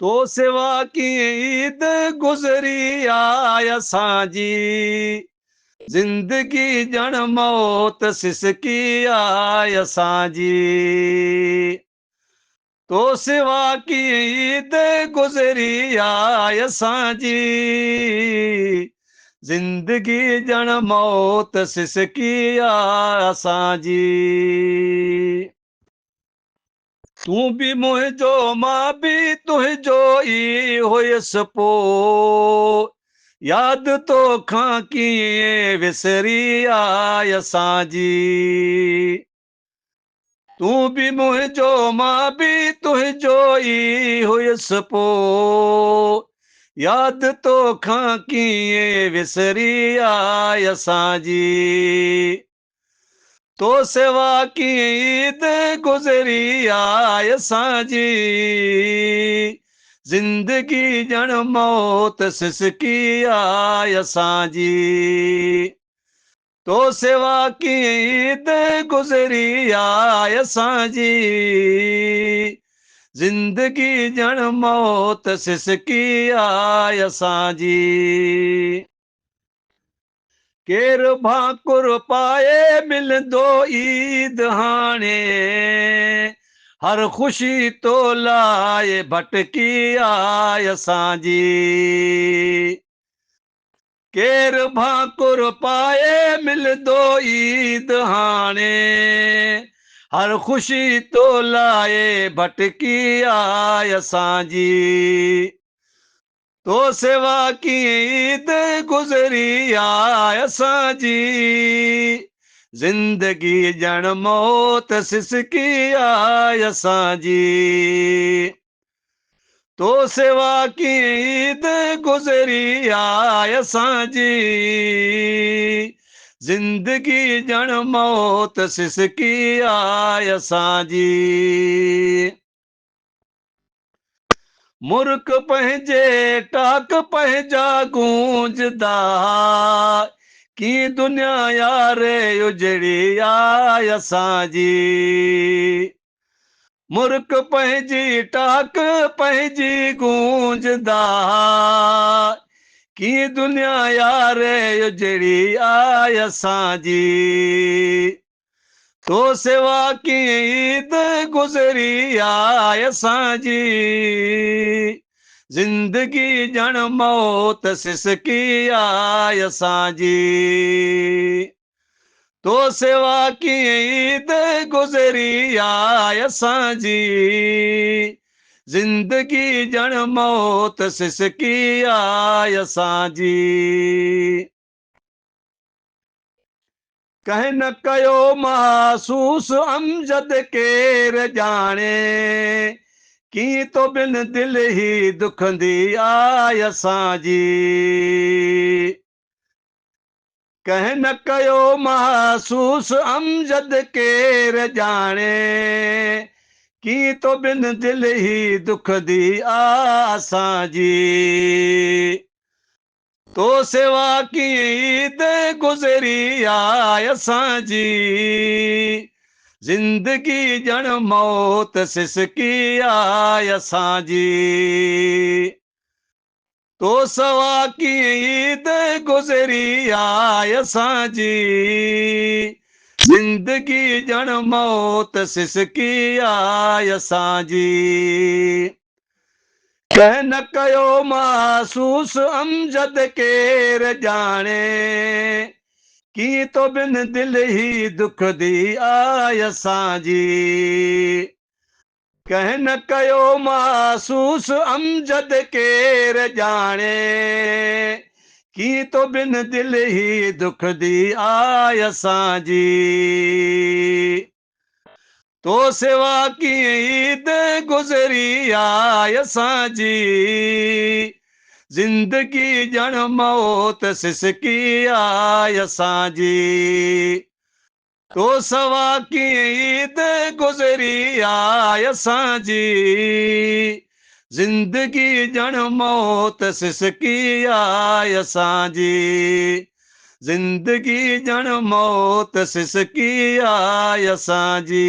तो सेवा की ईद गुज़री आय असांजी, ज़िंदगी ॼण मौत सिसकी आय असांजी। तो सेवा की ईद गुज़री आय असांजी, ज़िंदगी ॼण मौत सिसकी आय असांजी। तूं बि मुंहिंजो मां बि तुंहिंजो ई हुयसि पोइ, यादि तोखां कीअं विसरी आय असांजी। तूं बि मुंहिंजो मां बि तुंहिंजो ई हुयसि पोइ, यादि तोखां कीअं विसरी आय असांजी। तो सेवा की ईद गुज़री आय असांजी, ज़िंदगी ॼण मौत सिसकी आय असांजी। तो सेवा की ईद गुज़री आय असांजी, ज़िंदगी ॼण मौत सिसकी आय असांजी। केरु भाकुर पाए मिलंदो ईद हाणे, हर ख़ुशी तो लाए भटकी आय असांजी। केरु भाकुर पाए मिलंदो ईद हाणे, हर ख़ुशी तो लाए भटकी आय असांजी। तो सेवा की ईद गुज़री आय असांजी, ज़िंदगी ॼण मौत सिसकी आय असांजी। तो सेवा की ईद गुज़री आय असांजी, ज़िंदगी ॼण मौत सिसकी आय असांजी। मुर्ख पंहिंजे टाक पंहिंजा गूंजदा, कीअं दुनिया यारे उजड़ी आय असांजी। मुर्ख पंहिंजी टाक पंहिंजी गूंजदा, कीअं दुनिया यारे उजड़ी आय असांजी। तो सेवा की ईद गुज़री आय असांजी, ज़िंदगी ॼण मौत सिसकी आय असांजी। तो सेवा की ईद गुज़री आय असांजी, ज़िंदगी ॼण मौत सिसकी आय असांजी। कंहिं न कयो महसूस अमजद केर ॼाणे, कीअं तो बिन दिल ही दुखंदी आय असांजी। कंहिं न कयो महसूस अमजद केर ॼाणे, कीअं तो बिन दिल ही दुखंदी आय असांजी। तो सेवा की ईद गुज़री आय असांजी, ज़िंदगी ॼण मौत सिसकी आय असांजी। तो सेवा की ईद गुज़री आय असांजी, ज़िंदगी ॼण मौत सिसकी आय असांजी। कंहिं न कयो महसूस अमजद केर ॼाणे, कीअं तो बिन दिल ही दुखंदी आय असांजी। कंहिं न कयो महसूस अमजद केर ॼाणे, कीअं तो बिन दिल ही दुखंदी आय असांजी। तो सेवा की ईद गुज़री आय असांजी, ज़िंदगी ॼण मौत सिसकी आय असांजी। तो सेवा की ईद गुज़री आय असांजी, ज़िंदगी ॼण मौत सिसकी आय असांजी। ज़िंदगी ॼण मौत सिसकी आय असांजी।